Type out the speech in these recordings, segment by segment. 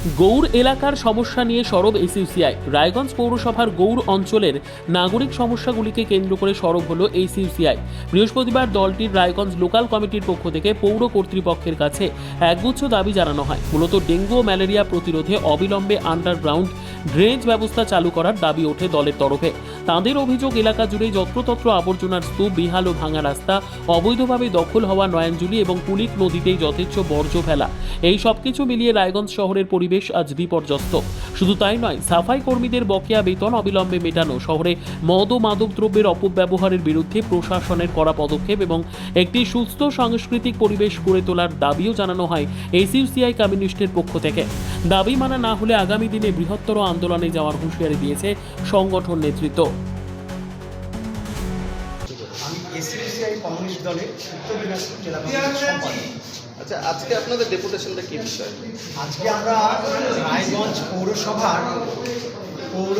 গৌড় এলাকার সমস্যা নিয়ে সরব এসইউসিআই। রায়গঞ্জ পৌরসভার গৌড় অঞ্চলের নাগরিক সমস্যাগুলিকে কেন্দ্র করে সরব হলো এসইউসিআই। বৃহস্পতিবার দলটির রায়গঞ্জ লোকাল কমিটির পক্ষ থেকে পৌর কর্তৃপক্ষের কাছে একগুচ্ছ দাবি জানানো হয়। মূলত ডেঙ্গু ও ম্যালেরিয়া প্রতিরোধে অবিলম্বে আন্ডারগ্রাউন্ড ড্রেনেজ ব্যবস্থা চালু করার দাবি ওঠে দলের তরফে। তাঁদের অভিযোগ, এলাকা জুড়ে যত্রতত্র আবর্জনার স্তূপ, বিহাল ও ভাঙা রাস্তা, অবৈধভাবে দখল হওয়া নয়নজুলি এবং কুলিক নদীতেই যথেচ্ছ বর্জ্য ফেলা, এই সবকিছু মিলিয়ে রায়গঞ্জ শহরের পরিবেশ আজ বিপর্যস্ত। শুধু তাই নয়, সাফাই কর্মীদের বকেয়া বেতন অবিলম্বে মেটানো, শহরে মদ ও মাদক দ্রব্যের অপব্যবহারের বিরুদ্ধে প্রশাসনের কড়া পদক্ষেপ এবং একটি সুস্থ সাংস্কৃতিক পরিবেশ গড়ে তোলার দাবিও জানানো হয় এসইউসিআই কমিউনিস্টের পক্ষ থেকে। দাবি মানা না হলে আগামী দিনে বৃহত্তর আন্দোলনে যাওয়ার হুঁশিয়ারি দিয়েছে সংগঠন নেতৃত্ব। আমি এসইউসিআই কমিউনিস্ট দলের উত্তর দিনাজপুর জেলা কমিটির সম্পাদক। আচ্ছা, আজকে আপনাদের ডেপুটেশনটা কি বিষয়? আজকে আমরা রায়গঞ্জ পৌরসভার পৌর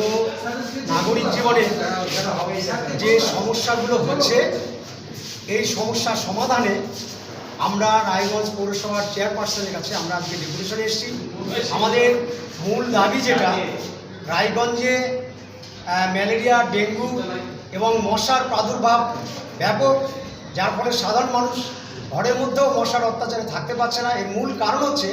নাগরিক জীবনে যে সমস্যাগুলো হচ্ছে, এই সমস্যার সমাধানে আমরা রায়গঞ্জ পৌরসভার চেয়ারপারসনের কাছে আমরা আজকে ডেপুটেশনে এসেছি। আমাদের মূল দাবি যেটা, রায়গঞ্জে ম্যালেরিয়া, ডেঙ্গু এবং মশার প্রাদুর্ভাব ব্যাপক, যার ফলে সাধারণ মানুষ ঘরের মধ্যেও মশার অত্যাচারে থাকতে পারছে না। এর মূল কারণ হচ্ছে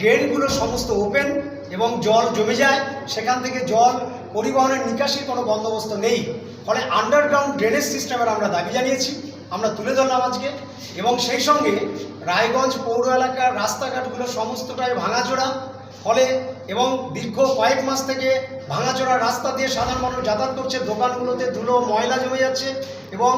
ড্রেনগুলো সমস্ত ওপেন এবং জল জমে যায়, সেখান থেকে জল পরিবহনের নিকাশির কোনো বন্দোবস্ত নেই। ফলে আন্ডারগ্রাউন্ড ড্রেনেজ সিস্টেমের আমরা দাবি জানিয়েছি, আমরা তুলে ধরলাম আজকে। এবং সেই সঙ্গে রায়গঞ্জ পৌর এলাকার রাস্তাঘাটগুলো সমস্তটাই ভাঙাচোরা, ফলে এবং দীর্ঘ কয়েক মাস থেকে ভাঙাচোরা রাস্তা দিয়ে সাধারণ মানুষ যাতায়াত করছে। দোকানগুলোতে ধুলো ময়লা জমে যাচ্ছে এবং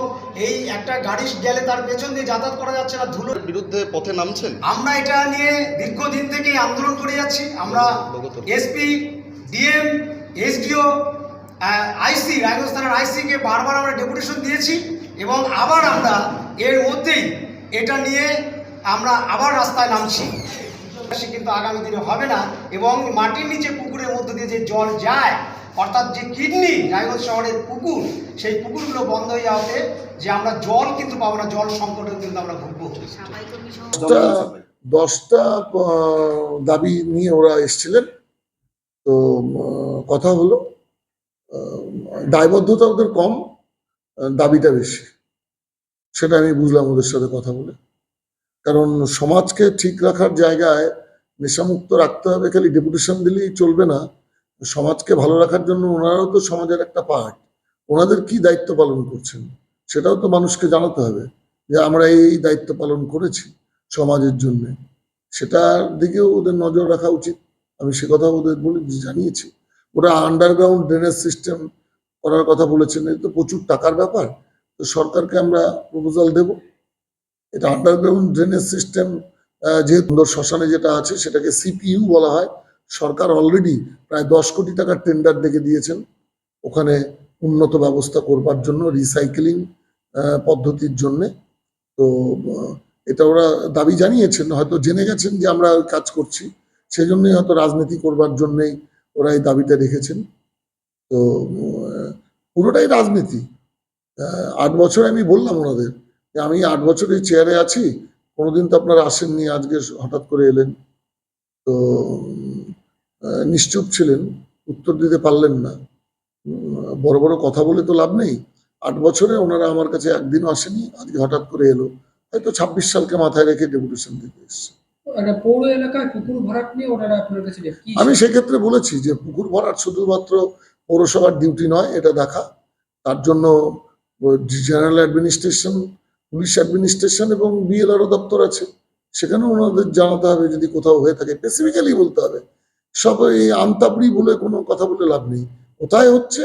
এই একটা গাড়ি গেলে তার পেছন দিয়ে যাতায়াত করা যাচ্ছে না, ধুলোর বিরুদ্ধে পথে নামছেন? আমরা এটা নিয়ে দীর্ঘদিন থেকেই আন্দোলন করে যাচ্ছি। আমরা এসপি, ডিএম, এসডিও, আইসি, রায়গঞ্জ থানার আইসিকে বারবার আমরা ডেপুটেশন দিয়েছি এবং আবার আমরা এর মধ্যেই এটা নিয়ে আমরা আবার রাস্তায় নামছি। কিন্তু আগামী দিনে হবে না এবং মাটির নিচে পুকুরের মধ্যে দিয়ে যে জল যায়, অর্থাৎ যে কিডনি রায়গঞ্জ শহরের পুকুর, সেই পুকুরগুলো বন্ধ হয়ে যাওয়াতে যে আমরা জল কিন্তু পাবো না, জল সংকটে কিন্তু আমরা ভুগবো। 10টা দাবি নিয়ে ওরা এসেছিলেন। তো কথা হলো, দায়বদ্ধতা ওদের কম, দাবিটা বেশি। সেটা আমি বুঝলাম ওদের সাথে কথা বলে। কারণ সমাজকে ঠিক রাখার জায়গায় নেশামুক্ত রাখতে হবে, খালি ডেপুটেশন দিলেই চলবে না। সমাজকে ভালো রাখার জন্য ওনারাও তো সমাজের একটা পার্ট। ওনাদের কি দায়িত্ব পালন করছেন সেটাও তো মানুষকে জানাতে হবে, যে আমরা এই দায়িত্ব পালন করেছি সমাজের জন্য। সেটার দিকেও ওদের নজর রাখা উচিত। আমি সে কথা ওদের বলে জানিয়েছি। ওরা আন্ডারগ্রাউন্ড ড্রেনেজ সিস্টেম করার কথা বলেছেন, এই তো প্রচুর টাকার ব্যাপার। তো সরকারকে আমরা প্রপোজাল দেব। এটা আন্ডারগ্রাউন্ড ড্রেনেজ সিস্টেম, যেহেতু শ্মশানে যেটা আছে সেটাকে সিপিইউ বলা হয়। সরকার অলরেডি প্রায় 10 কোটি টাকার টেন্ডার ডেকে দিয়েছেন ওখানে উন্নত ব্যবস্থা করবার জন্য, রিসাইকেলিং পদ্ধতির জন্যে। তো এটা ওরা দাবি জানিয়েছেন, হয়তো জেনে গেছেন যে আমরা কাজ করছি, সেই জন্যই হয়তো রাজনীতি করবার জন্যই ওরা এই দাবিটা রেখেছেন। তো পুরোটাই রাজনীতি। 8 বছর আমি বললাম ওনাদের যে আমি 8 বছরের চেয়ারে আছি, কোনোদিন তো আপনারা আসেননি, আজকে হঠাৎ করে এলেন। তো নিশ্চুপ ছিলেন, উত্তর দিতে পারলেন না। বড় বড় কথা বলে তো লাভ নেই। 8 বছরে ওনারা আমার কাছে একদিনও আসেনি, আজকে হঠাৎ করে এলো। হয়তো 26 সালকে মাথায় রেখে ডেপুটেশন দিতে এসছে। পৌর এলাকায় পুকুর ভরাট নিয়ে ওনারা আপনার কাছে আমি সেক্ষেত্রে বলেছি যে পুকুর ভরাট শুধুমাত্র পৌরসভার ডিউটি নয়, এটা দেখা। তার জন্য জেনারেল অ্যাডমিনিস্ট্রেশন, পুলিশ অ্যাডমিনিস্ট্রেশন এবং বিএলআরও দপ্তর আছে, সেখানেও ওনাদের জানাতে হবে যদি কোথাও হয়ে থাকে। স্পেসিফিক্যালি বলতে হবে, সব এই আমতাবড়ি বলে কোনো কথা বলে লাভ নেই। কোথায় হচ্ছে,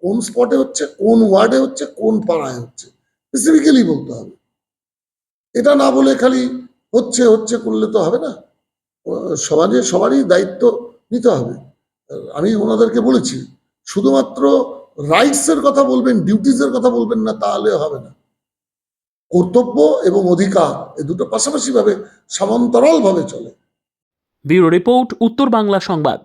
কোন স্পটে হচ্ছে, কোন ওয়ার্ডে হচ্ছে, কোন পাড়ায় হচ্ছে, স্পেসিফিক্যালি বলতে হবে। এটা না বলে খালি হচ্ছে হচ্ছে করলে তো হবে না। সমাজে সবারই দায়িত্ব নিতে হবে। আমি ওনাদেরকে বলেছি শুধুমাত্র রাইটসের কথা বলবেন, ডিউটিজের কথা বলবেন না, তাহলে হবে না। কর্তব্য এবং অধিকার এই দুটো পাশাপাশি ভাবে সমান্তরাল ভাবে চলে। ব্যুরো রিপোর্ট, উত্তর বাংলা সংবাদ।